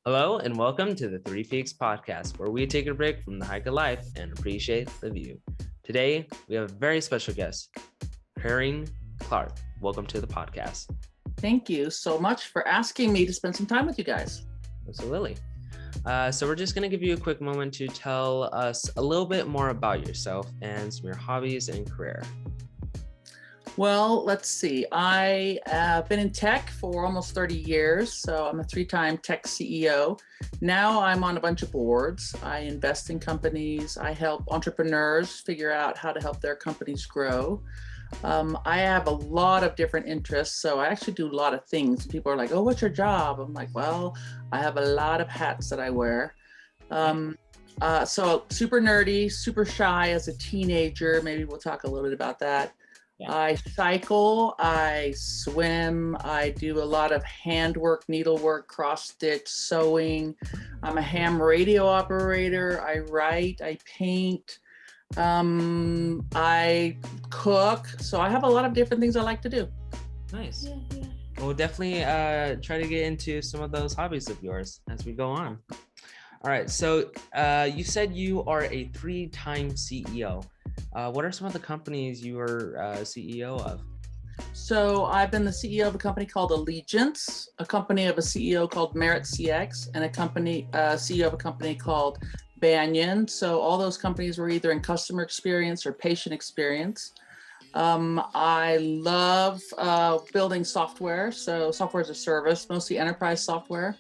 Hello and welcome to the Three Peaks podcast, where we take a break from the hike of life and appreciate the view. Today, we have a very special guest, Carine Clark. Welcome to the podcast. Thank you so much for asking me to spend some time with you guys. Absolutely. So we're just going to give you a quick moment to tell us a little bit more about yourself and some of your hobbies and career. Well, let's see. I have been in tech for almost 30 years, so I'm a 3-time tech CEO. Now I'm on a bunch of boards. I invest in companies. I help entrepreneurs figure out how to help their companies grow. I have a lot of different interests, so I actually do a lot of things. People are like, "Oh, what's your job?" I'm like, "Well, I have a lot of hats that I wear." So super nerdy, super shy as a teenager. Maybe we'll talk a little bit about that. Yeah. I cycle, I swim, I do a lot of handwork, needlework, cross stitch, sewing. I'm a ham radio operator. I write, I paint, I cook. So I have a lot of different things I like to do. Nice. Yeah. We'll definitely try to get into some of those hobbies of yours as we go on. All right. So you said you are a 3-time CEO. What are some of the companies you were CEO of? So I've been the CEO of a company called Allegiance, a company of a CEO called Merit CX, and a company CEO of a company called Banyan. So all those companies were either in customer experience or patient experience. I love building software. So software as a service, mostly enterprise software.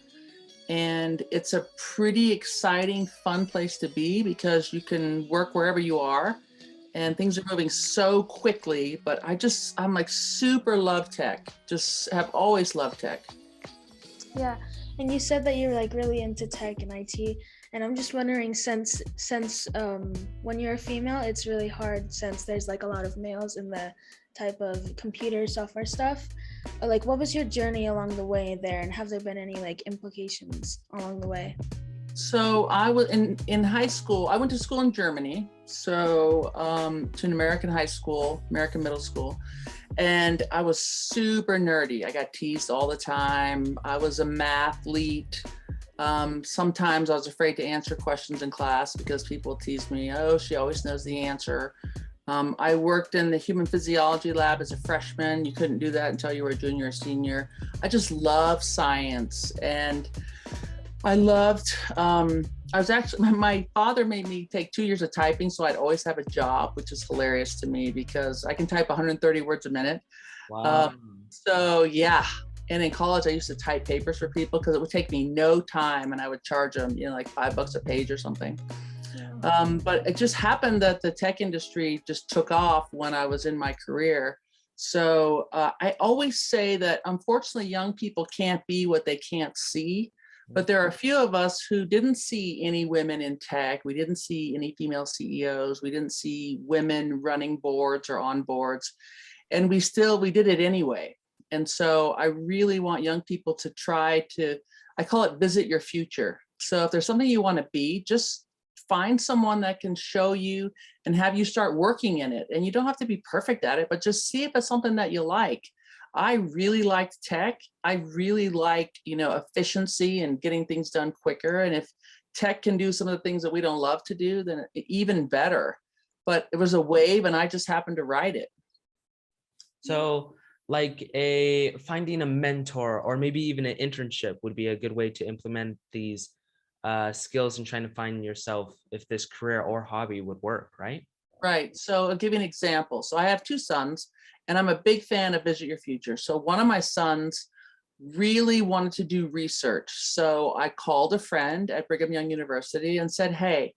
And it's a pretty exciting, fun place to be because you can work wherever you are. And things are moving so quickly, but I'm like super love tech, just have always loved tech. Yeah, and you said that you're like really into tech and IT, and I'm just wondering since when you're a female, it's really hard since there's like a lot of males in the type of computer software stuff. Like, what was your journey along the way there, and have there been any like implications along the way? So I was in high school. I went to school in Germany, so to an American high school, American middle school, and I was super nerdy. I got teased all the time. I was a mathlete. Sometimes I was afraid to answer questions in class because people teased me. Oh, she always knows the answer. I worked in the human physiology lab as a freshman. You couldn't do that until you were a junior or senior. I just love science, and I loved, my father made me take 2 years of typing, so I'd always have a job, which is hilarious to me because I can type 130 words a minute. Wow. So yeah, and in college I used to type papers for people because it would take me no time and I would charge them, like $5 a page or something. Yeah. But it just happened that the tech industry just took off when I was in my career. So I always say that unfortunately young people can't be what they can't see. But there are a few of us who didn't see any women in tech. We didn't see any female CEOs. We didn't see women running boards or on boards. And we did it anyway. And so I really want young people to I call it visit your future. So if there's something you want to be, just find someone that can show you and have you start working in it. And you don't have to be perfect at it, but just see if it's something that you like. I really liked tech. I really like, efficiency and getting things done quicker. And if tech can do some of the things that we don't love to do, then even better. But it was a wave and I just happened to ride it. So like finding a mentor or maybe even an internship would be a good way to implement these skills and trying to find yourself if this career or hobby would work, right? Right. So I'll give you an example. So I have 2 sons and I'm a big fan of Visit Your Future. So one of my sons really wanted to do research. So I called a friend at Brigham Young University and said, "Hey,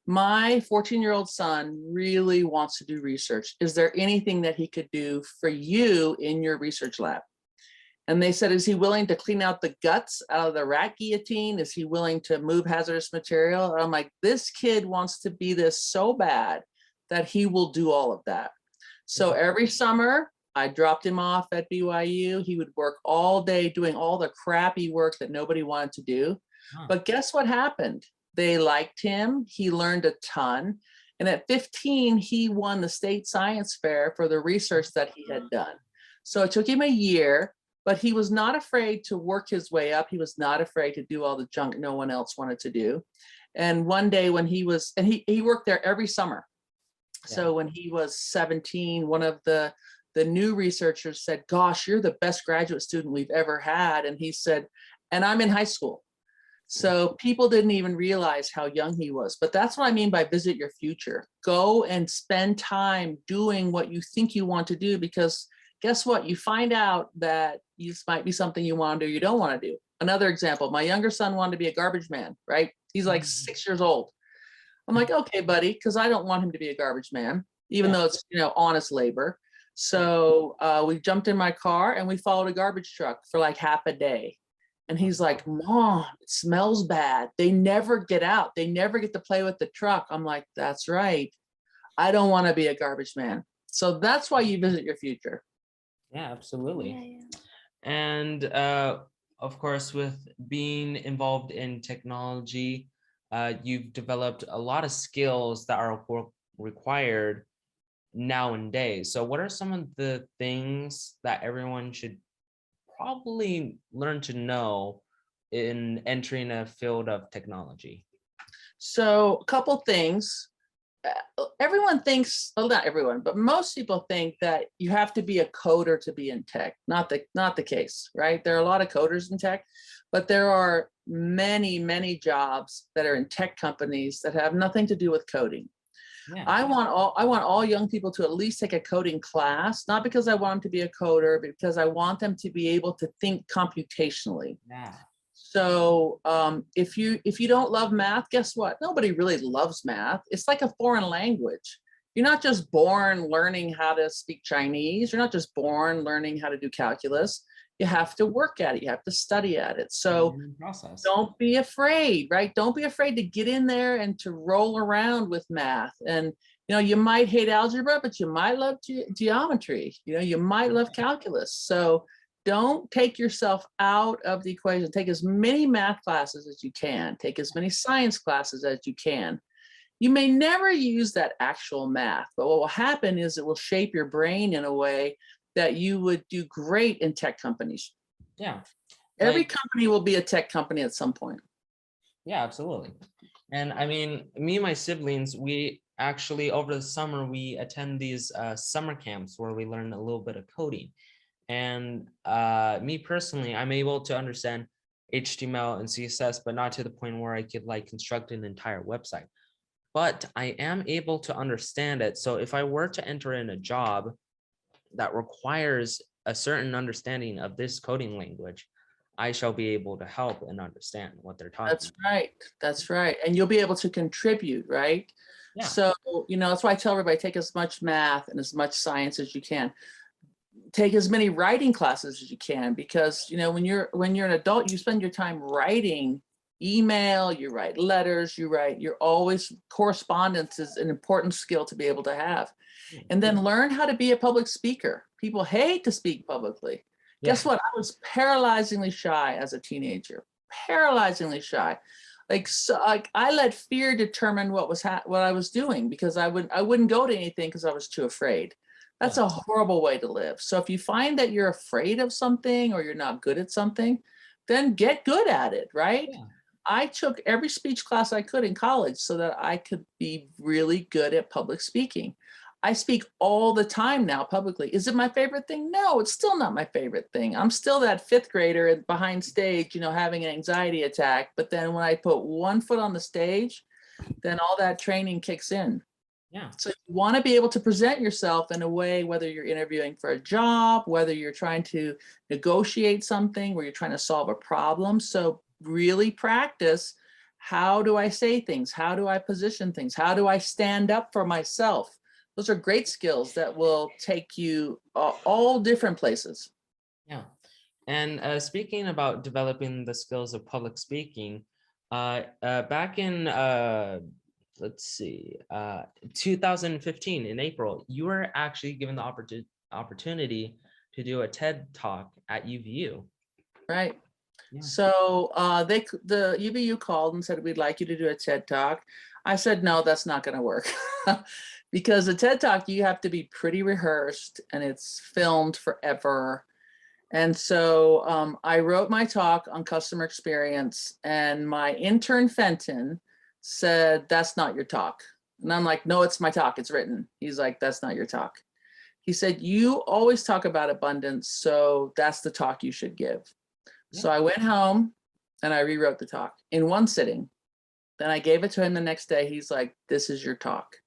my 14-year-old son really wants to do research. Is there anything that he could do for you in your research lab?" And they said, "Is he willing to clean out the guts out of the rat guillotine? Is he willing to move hazardous material?" And I'm like, this kid wants to be this so bad that he will do all of that. So every summer, I dropped him off at BYU. He would work all day doing all the crappy work that nobody wanted to do. But guess what happened? They liked him. He learned a ton. And at 15, he won the state science fair for the research that he had done. So it took him a year, but he was not afraid to work his way up. He was not afraid to do all the junk no one else wanted to do. And one day when he worked there every summer. Yeah. So when he was 17, one of the new researchers said, gosh, you're the best graduate student we've ever had. And he said, and I'm in high school. So people didn't even realize how young he was. But that's what I mean by visit your future. Go and spend time doing what you think you want to do, because guess what? You find out that this might be something you want to do, you don't want to do. Another example, my younger son wanted to be a garbage man, right? He's like 6 years old. I'm like, okay, buddy, because I don't want him to be a garbage man, even though it's, honest labor. So we jumped in my car and we followed a garbage truck for like half a day. And he's like, Mom, it smells bad. They never get out. They never get to play with the truck. I'm like, that's right. I don't want to be a garbage man. So that's why you visit your future. Yeah, absolutely. Yeah. And of course, with being involved in technology, you've developed a lot of skills that are required nowadays. So what are some of the things that everyone should probably learn to know in entering a field of technology? So a couple things. Everyone thinks, well, not everyone, but most people think that you have to be a coder to be in tech. Not the case, right? There are a lot of coders in tech, but there are many jobs that are in tech companies that have nothing to do with coding. Yeah. I want all young people to at least take a coding class, not because I want them to be a coder, but because I want them to be able to think computationally. Yeah. So if you don't love math, guess what? Nobody really loves math. It's like a foreign language. You're not just born learning how to speak Chinese. You're not just born learning how to do calculus. You have to work at it. You have to study at it. So don't be afraid, right? Don't be afraid to get in there and to roll around with math. And, you might hate algebra, but you might love geometry. You might love calculus. So don't take yourself out of the equation. Take as many math classes as you can. Take as many science classes as you can. You may never use that actual math, but what will happen is it will shape your brain in a way that you would do great in tech companies. Yeah. Every company will be a tech company at some point. Yeah, absolutely. And I mean, me and my siblings, we actually, over the summer, we attend these summer camps where we learn a little bit of coding. And me personally, I'm able to understand HTML and CSS, but not to the point where I could like construct an entire website. But I am able to understand it. So if I were to enter in a job that requires a certain understanding of this coding language, I shall be able to help and understand what they're talking about. That's right. And you'll be able to contribute, right? Yeah. So, that's why I tell everybody, take as much math and as much science as you can. Take as many writing classes as you can, because, when you're an adult, you spend your time writing email, you write letters, you're always, correspondence is an important skill to be able to have. And then learn how to be a public speaker. People hate to speak publicly. Yeah. Guess what? I was paralyzingly shy as a teenager, paralyzingly shy. I let fear determine what I was doing, because I wouldn't go to anything because I was too afraid. That's a horrible way to live. So if you find that you're afraid of something or you're not good at something, then get good at it, right? Yeah. I took every speech class I could in college so that I could be really good at public speaking. I speak all the time now publicly. Is it my favorite thing? No, it's still not my favorite thing. I'm still that fifth grader behind stage, having an anxiety attack. But then when I put one foot on the stage, then all that training kicks in. Yeah. So you want to be able to present yourself in a way, whether you're interviewing for a job, whether you're trying to negotiate something, where you're trying to solve a problem. So really practice, how do I say things? How do I position things? How do I stand up for myself? Those are great skills that will take you all different places. Yeah. And speaking about developing the skills of public speaking, back in, let's see, 2015 in April, you were actually given the opportunity to do a TED Talk at UVU. Right. Yeah. So the UVU called and said, we'd like you to do a TED Talk. I said, no, that's not going to work. Because a TED Talk, you have to be pretty rehearsed and it's filmed forever. And so I wrote my talk on customer experience, and my intern Fenton said, "That's not your talk." And I'm like, "No, it's my talk. It's written." He's like, "That's not your talk." He said, "You always talk about abundance, so that's the talk you should give." So I went home and I rewrote the talk in one sitting. Then I gave it to him the next day. He's like, "This is your talk."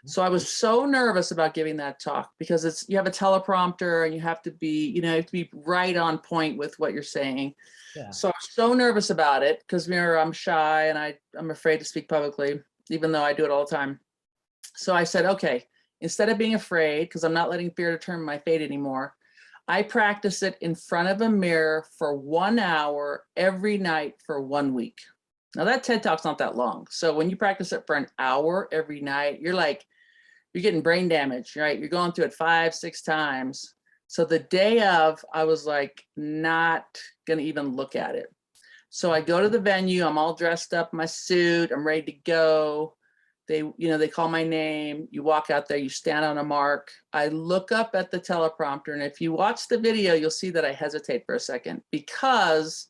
So I was so nervous about giving that talk because you have a teleprompter and you have to be, you have to be right on point with what you're saying. Yeah. So I was so nervous about it because remember, I'm shy and I'm afraid to speak publicly, even though I do it all the time. So I said, okay, instead of being afraid, because I'm not letting fear determine my fate anymore, I practice it in front of a mirror for 1 hour every night for 1 week. Now that TED Talk's not that long. So when you practice it for an hour every night, you're getting brain damage, right? You're going through it 5, 6 times. So the day of, I was like, not gonna even look at it. So I go to the venue, I'm all dressed up, in my suit, I'm ready to go. They call my name, you walk out there, you stand on a mark. I look up at the teleprompter, and if you watch the video, you'll see that I hesitate for a second because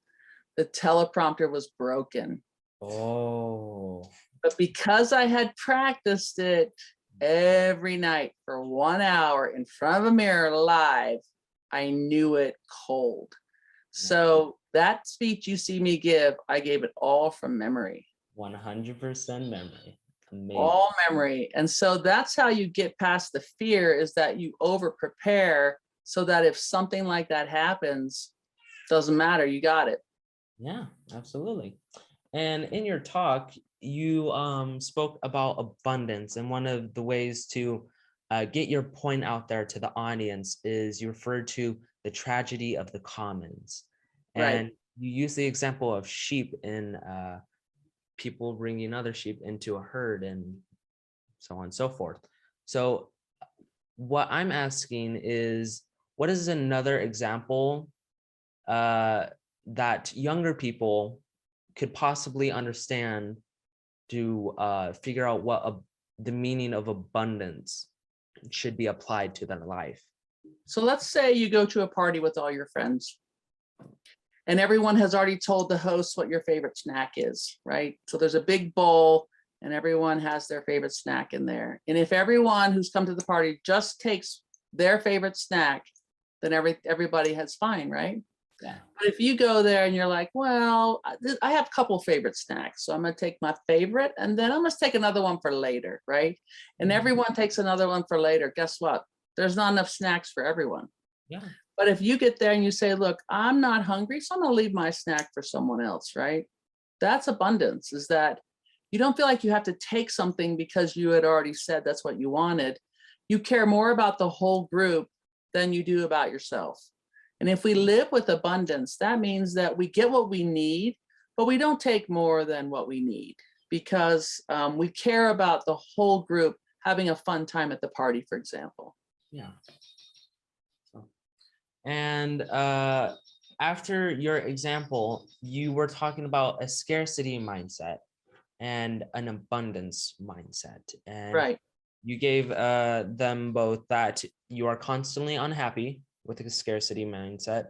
the teleprompter was broken. Oh. But because I had practiced it every night for 1 hour in front of a mirror live, I knew it cold. So that speech you see me give, I gave it all from memory. 100% memory. Amazing. All memory. And so that's how you get past the fear, is that you over prepare so that if something like that happens, doesn't matter, you got it. Yeah, absolutely. And in your talk, you spoke about abundance, and one of the ways to get your point out there to the audience is you referred to the tragedy of the commons. And you use the example of sheep in people bringing other sheep into a herd and so on and so forth. So what I'm asking is, what is another example that younger people could possibly understand to figure out what the meaning of abundance should be applied to their life? So let's say you go to a party with all your friends, and everyone has already told the host what your favorite snack is, right? So there's a big bowl and everyone has their favorite snack in there. And if everyone who's come to the party just takes their favorite snack, then everybody has fine, right? Yeah. But if you go there and you're like, well, I have a couple favorite snacks, so I'm gonna take my favorite and then I'm gonna take another one for later, right? And everyone takes another one for later. Guess what? There's not enough snacks for everyone. Yeah. But if you get there and you say, look, I'm not hungry, so I'm gonna leave my snack for someone else, right? That's abundance, is that you don't feel like you have to take something because you had already said that's what you wanted. You care more about the whole group than you do about yourself. And if we live with abundance, that means that we get what we need, but we don't take more than what we need, because we care about the whole group having a fun time at the party, for example. Yeah. And after your example, you were talking about a scarcity mindset and an abundance mindset. And Right. you gave them both that you are constantly unhappy with a scarcity mindset,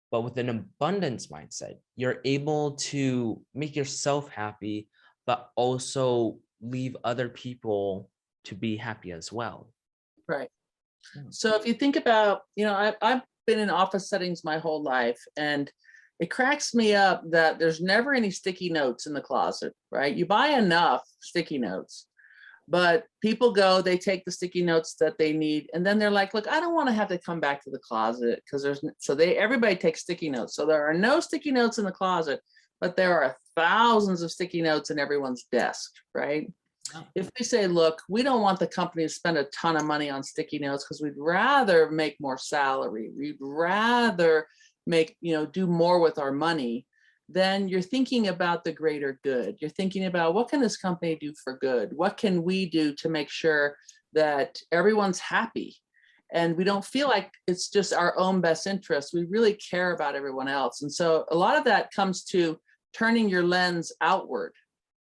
but with an abundance mindset, you're able to make yourself happy, but also leave other people to be happy as well. Right. Yeah. So if you think about, I've been in office settings my whole life, and it cracks me up that there's never any sticky notes in the closet, right? You buy enough sticky notes, but people go, they take the sticky notes that they need, and then they're like, look, I don't want to have to come back to the closet because everybody takes sticky notes. So there are no sticky notes in the closet, but there are thousands of sticky notes in everyone's desk, right? Oh. If we say, look, we don't want the company to spend a ton of money on sticky notes because we'd rather make more salary, we'd rather do more with our money, then you're thinking about the greater good. You're thinking about, what can this company do for good? What can we do to make sure that everyone's happy? And we don't feel like it's just our own best interest. We really care about everyone else. And so a lot of that comes to turning your lens outward,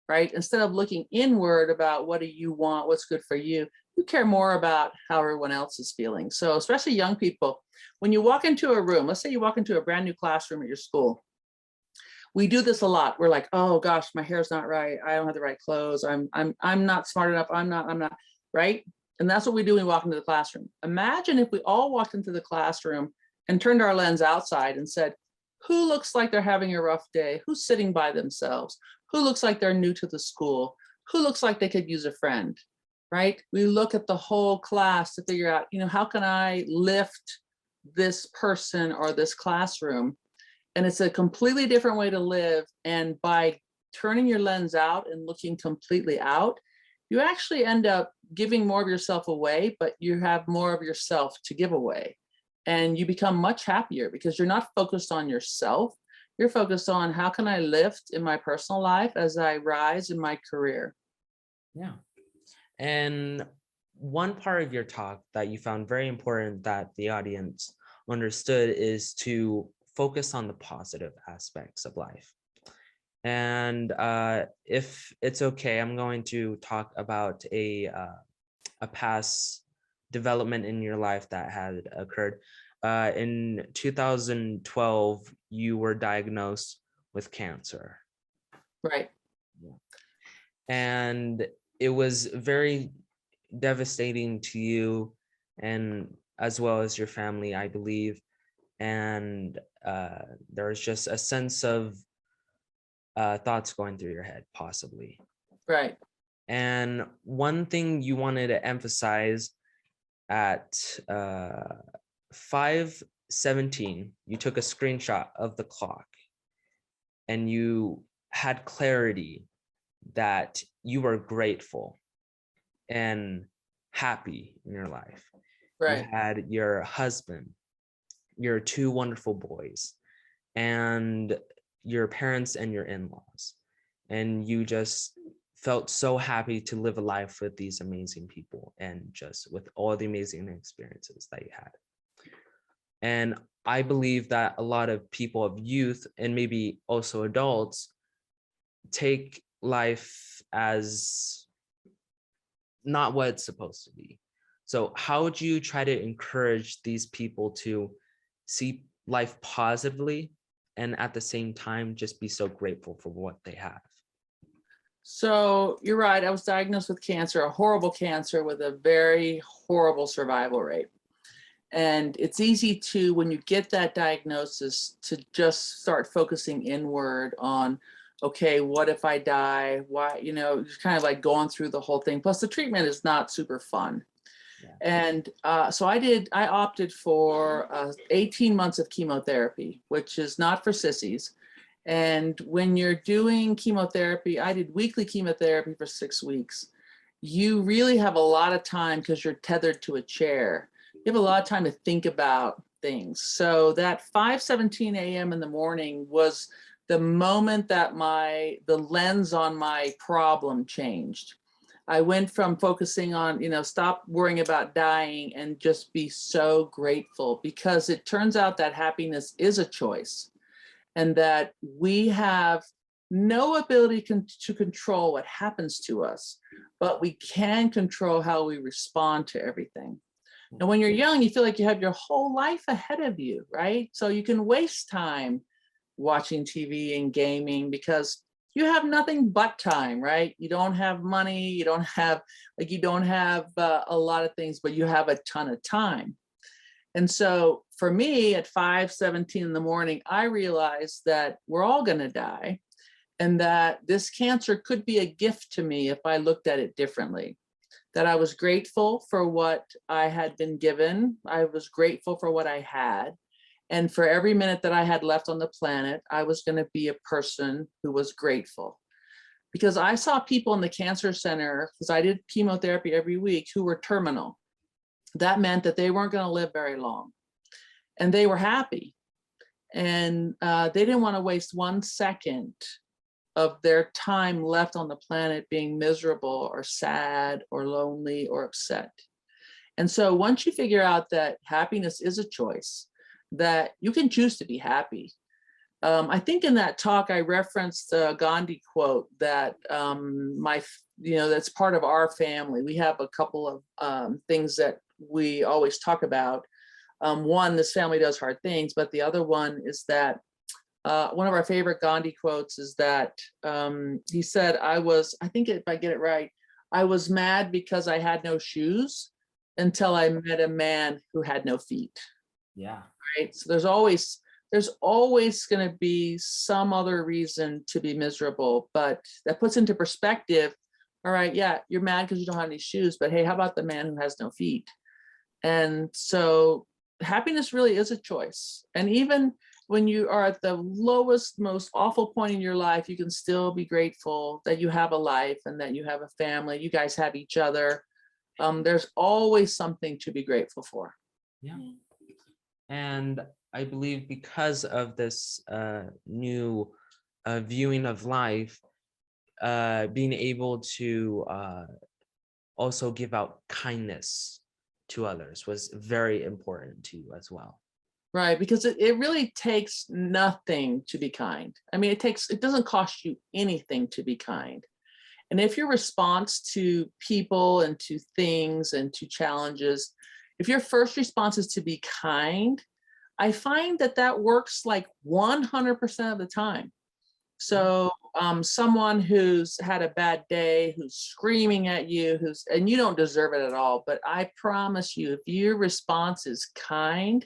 right? Instead of looking inward about what do you want, what's good for you, you care more about how everyone else is feeling. So especially young people, when you walk into a room, let's say you walk into a brand new classroom at your school, we do this a lot. We're like, oh gosh, my hair's not right. I don't have the right clothes. I'm not smart enough. I'm not, right? And that's what we do when we walk into the classroom. Imagine if we all walked into the classroom and turned our lens outside and said, who looks like they're having a rough day? Who's sitting by themselves? Who looks like they're new to the school? Who looks like they could use a friend, right? We look at the whole class to figure out, how can I lift this person or this classroom? And it's a completely different way to live. And by turning your lens out and looking completely out, you actually end up giving more of yourself away, but you have more of yourself to give away. And you become much happier because you're not focused on yourself. You're focused on how can I lift in my personal life as I rise in my career. Yeah. And one part of your talk that you found very important that the audience understood is to focus on the positive aspects of life. And if it's okay, I'm going to talk about a past development in your life that had occurred. In 2012, you were diagnosed with cancer. Right. And it was very devastating to you and as well as your family, I believe. And there was just a sense of thoughts going through your head, possibly. Right. And one thing you wanted to emphasize at 5:17, you took a screenshot of the clock and you had clarity that you were grateful and happy in your life. Right. You had your husband, your two wonderful boys, and your parents and your in-laws. And you just felt so happy to live a life with these amazing people and just with all the amazing experiences that you had. And I believe that a lot of people of youth and maybe also adults take life as not what it's supposed to be. So how would you try to encourage these people to see life positively and at the same time just be so grateful for what they have? So you're right. I was diagnosed with cancer, a horrible cancer with a very horrible survival rate. And it's easy to, when you get that diagnosis, to just start focusing inward on, okay, what if I die? Why, just kind of like going through the whole thing. Plus the treatment is not super fun. Yeah. And so I opted for 18 months of chemotherapy, which is not for sissies. And when you're doing chemotherapy, I did weekly chemotherapy for 6 weeks. You really have a lot of time because you're tethered to a chair. You have a lot of time to think about things. So that 5:17 a.m. in the morning was the moment that the lens on my problem changed. I went from focusing on, stop worrying about dying and just be so grateful, because it turns out that happiness is a choice and that we have no ability to control what happens to us, but we can control how we respond to everything. And when you're young, you feel like you have your whole life ahead of you, right? So you can waste time watching TV and gaming because you have nothing but time, right? You don't have money, you don't have a lot of things, but you have a ton of time. And so for me at 5:17 in the morning, I realized that we're all going to die and that this cancer could be a gift to me if I looked at it differently. That I was grateful for what I had been given. I was grateful for what I had. And for every minute that I had left on the planet, I was going to be a person who was grateful. Because I saw people in the cancer center, because I did chemotherapy every week, who were terminal. That meant that they weren't going to live very long. And they were happy. And they didn't want to waste 1 second of their time left on the planet being miserable or sad or lonely or upset. And so once you figure out that happiness is a choice, that you can choose to be happy, I think in that talk I referenced the Gandhi quote that that's part of our family. We have a couple of things that we always talk about. One, this family does hard things, but the other one is that one of our favorite Gandhi quotes is that he said, I think if I get it right, I was mad because I had no shoes until I met a man who had no feet. Yeah. Right. So there's always going to be some other reason to be miserable, but that puts into perspective. All right. Yeah. You're mad because you don't have any shoes, but hey, how about the man who has no feet? And so happiness really is a choice. And even when you are at the lowest, most awful point in your life, you can still be grateful that you have a life and that you have a family. You guys have each other. There's always something to be grateful for. Yeah. And I believe because of this new viewing of life, being able to also give out kindness to others was very important to you as well. Right, because it really takes nothing to be kind. I mean, it doesn't cost you anything to be kind. And if your response to people and to things and to challenges, if your first response is to be kind, I find that works like 100% of the time. So someone who's had a bad day, who's screaming at you, and you don't deserve it at all, but I promise you, if your response is kind,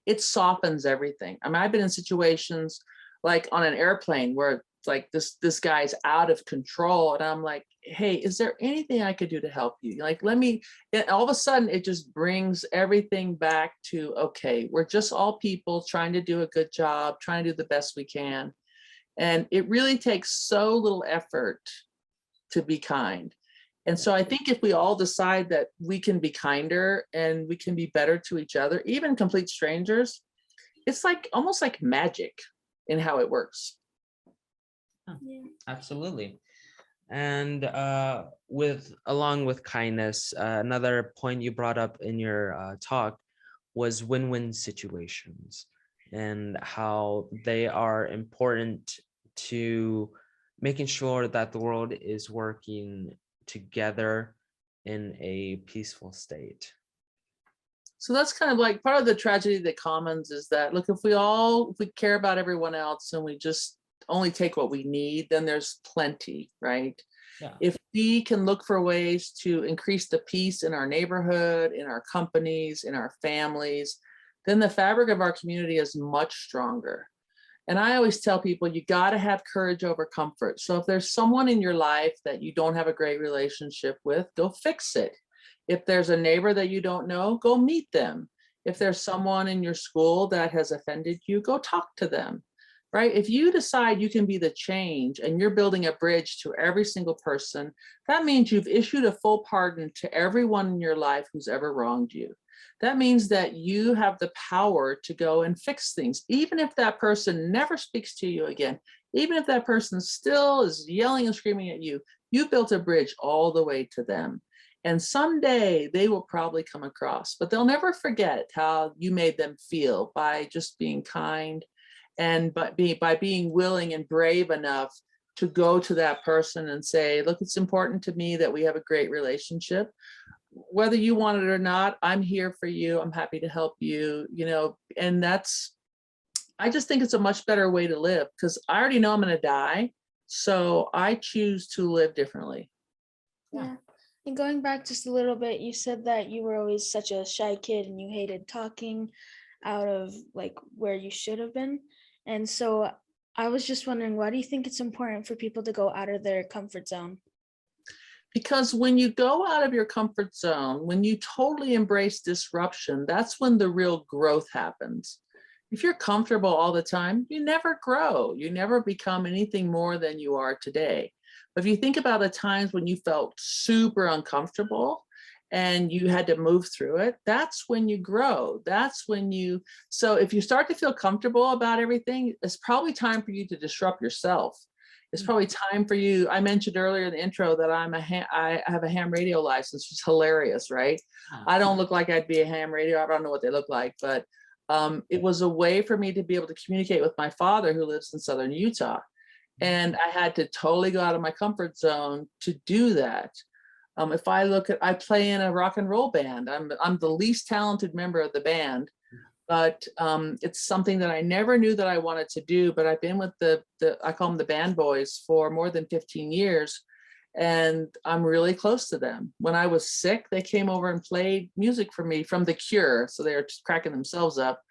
it softens everything. I mean, I've been in situations like on an airplane where it's like this guy's out of control, and I'm like, hey, is there anything I could do to help you? Like, all of a sudden it just brings everything back to, okay, we're just all people trying to do a good job, trying to do the best we can. And it really takes so little effort to be kind. And so I think if we all decide that we can be kinder and we can be better to each other, even complete strangers, it's like almost like magic in how it works. Yeah. Absolutely. And along with kindness, another point you brought up in your talk was win-win situations and how they are important to making sure that the world is working together in a peaceful state. So that's kind of like part of the tragedy of the commons is that, look, if we care about everyone else and we just only take what we need, then there's plenty, right? Yeah. If we can look for ways to increase the peace in our neighborhood, in our companies, in our families, then the fabric of our community is much stronger. And I always tell people, you got to have courage over comfort. So if there's someone in your life that you don't have a great relationship with, go fix it. If there's a neighbor that you don't know, go meet them. If there's someone in your school that has offended you, go talk to them, right? If you decide you can be the change and you're building a bridge to every single person, that means you've issued a full pardon to everyone in your life who's ever wronged you. That means that you have the power to go and fix things, even if that person never speaks to you again, even if that person still is yelling and screaming at you, you built a bridge all the way to them. And someday they will probably come across, but they'll never forget how you made them feel by just being kind and by being willing and brave enough to go to that person and say, look, it's important to me that we have a great relationship. Whether you want it or not, I'm here for you. I'm happy to help you, and I just think it's a much better way to live because I already know I'm going to die. So I choose to live differently. Yeah. And going back just a little bit, you said that you were always such a shy kid and you hated talking out of like where you should have been. And so I was just wondering, why do you think it's important for people to go out of their comfort zone? Because when you go out of your comfort zone, when you totally embrace disruption, that's when the real growth happens. If you're comfortable all the time, you never grow. You never become anything more than you are today. But if you think about the times when you felt super uncomfortable and you had to move through it, that's when you grow. So if you start to feel comfortable about everything, it's probably time for you to disrupt yourself. It's probably time for you. I mentioned earlier in the intro that I have a ham radio license, which is hilarious, right? I don't look like I'd be a ham radio. I don't know what they look like, but It was a way for me to be able to communicate with my father, who lives in southern Utah. And I had to totally go out of my comfort zone to do that. If I look at, I play in a rock and roll band. I'm the least talented member of the band, but it's something that I never knew that I wanted to do. But I've been with I call them the band boys for more than 15 years. And I'm really close to them. When I was sick, they came over and played music for me from The Cure. So they were just cracking themselves up.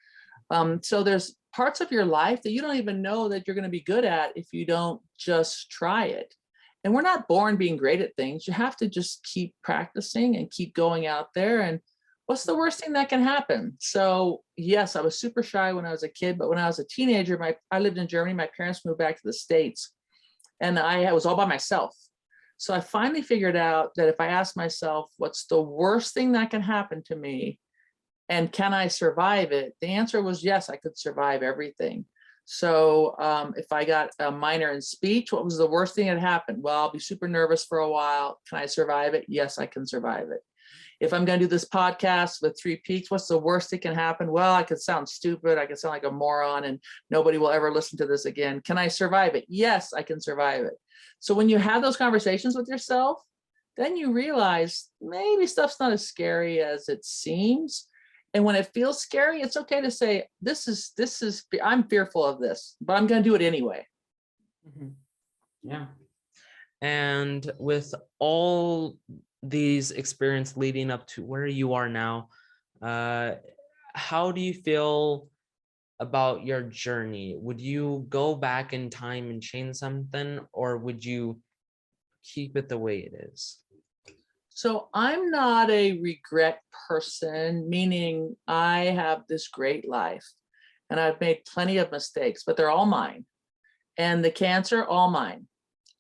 So there's parts of your life that you don't even know that you're going to be good at if you don't just try it. And we're not born being great at things. You have to just keep practicing and keep going out there. And what's the worst thing that can happen? So yes, I was super shy when I was a kid, but when I was a teenager, I lived in Germany. My parents moved back to the States, and I was all by myself. So I finally figured out that if I ask myself, what's the worst thing that can happen to me? And can I survive it? The answer was yes, I could survive everything. So if I got a minor in speech, what was the worst thing that happened? Well, I'll be super nervous for a while. Can I survive it? Yes, I can survive it. If I'm going to do this podcast with Three Peaks, what's the worst that can happen? Well, I could sound stupid. I could sound like a moron and nobody will ever listen to this again. Can I survive it? Yes, I can survive it. So when you have those conversations with yourself, then you realize maybe stuff's not as scary as it seems. And when it feels scary, it's okay to say, I'm fearful of this, but I'm going to do it anyway. Mm-hmm. Yeah. And with all these experience leading up to where you are now, how do you feel about your journey? Would you go back in time and change something, or would you keep it the way it is? So I'm not a regret person, meaning I have this great life and I've made plenty of mistakes, but they're all mine. And the cancer, all mine.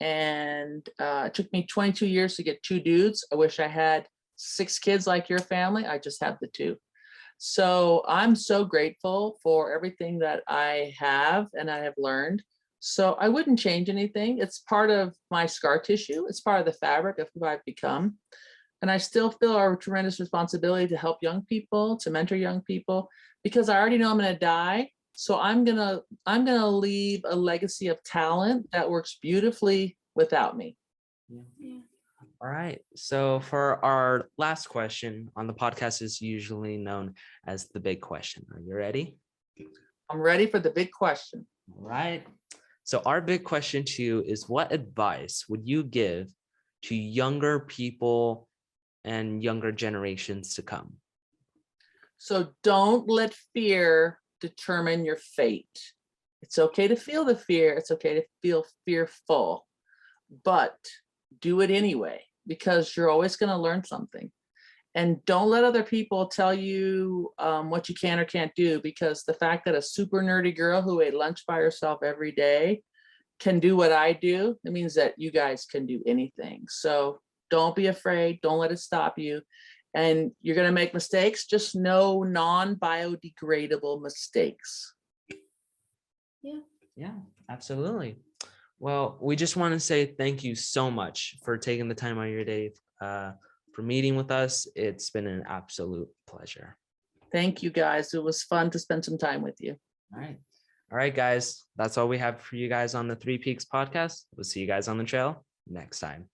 And it took me 22 years to get 2 dudes. I wish I had 6 kids like your family. I just have the 2. So I'm so grateful for everything that I have and I have learned. So I wouldn't change anything. It's part of my scar tissue. It's part of the fabric of who I've become. And I still feel a tremendous responsibility to help young people, to mentor young people, because I already know I'm going to die. So I'm gonna leave a legacy of talent that works beautifully without me. Yeah. All right. So for our last question on the podcast is usually known as the big question. Are you ready? I'm ready for the big question. All right. So our big question to you is, what advice would you give to younger people and younger generations to come? So don't let fear determine your fate. It's okay to feel the fear. It's okay to feel fearful, but do it anyway, because you're always going to learn something. And don't let other people tell you what you can or can't do, because the fact that a super nerdy girl who ate lunch by herself every day can do what I do, it means that you guys can do anything. So don't be afraid. Don't let it stop you. And you're going to make mistakes, just no non-biodegradable mistakes. Yeah, absolutely. Well, we just want to say thank you so much for taking the time out of your day for meeting with us. It's been an absolute pleasure. Thank you, guys. It was fun to spend some time with you. All right. All right, guys. That's all we have for you guys on the Three Peaks podcast. We'll see you guys on the trail next time.